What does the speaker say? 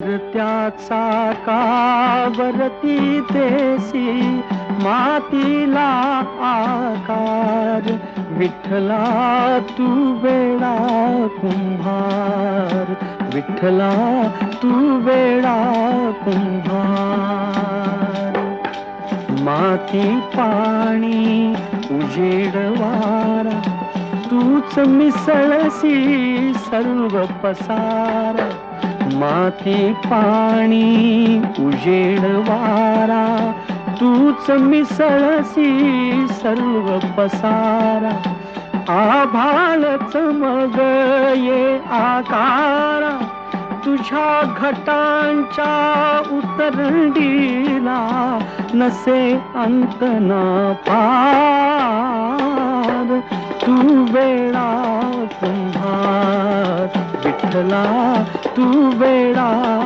त्याचा कावरती देसी मातीला आकार, विठ्ठला तू वेडा कुंभार, विठ्ठला तू वेडा कुंभार. माती पाणी उजेड वारा, तूच मिसळसी सर्व पसारा. माती पाणी उजेड वारा, तूच मिसळसी सर्व पसारा. आभाळच मग ये आकारा, तुझ्या घटांच्या उतरंडीला नसे अंत ना पार. तू वेडा कुंभार, विठ्ठला तू वेडा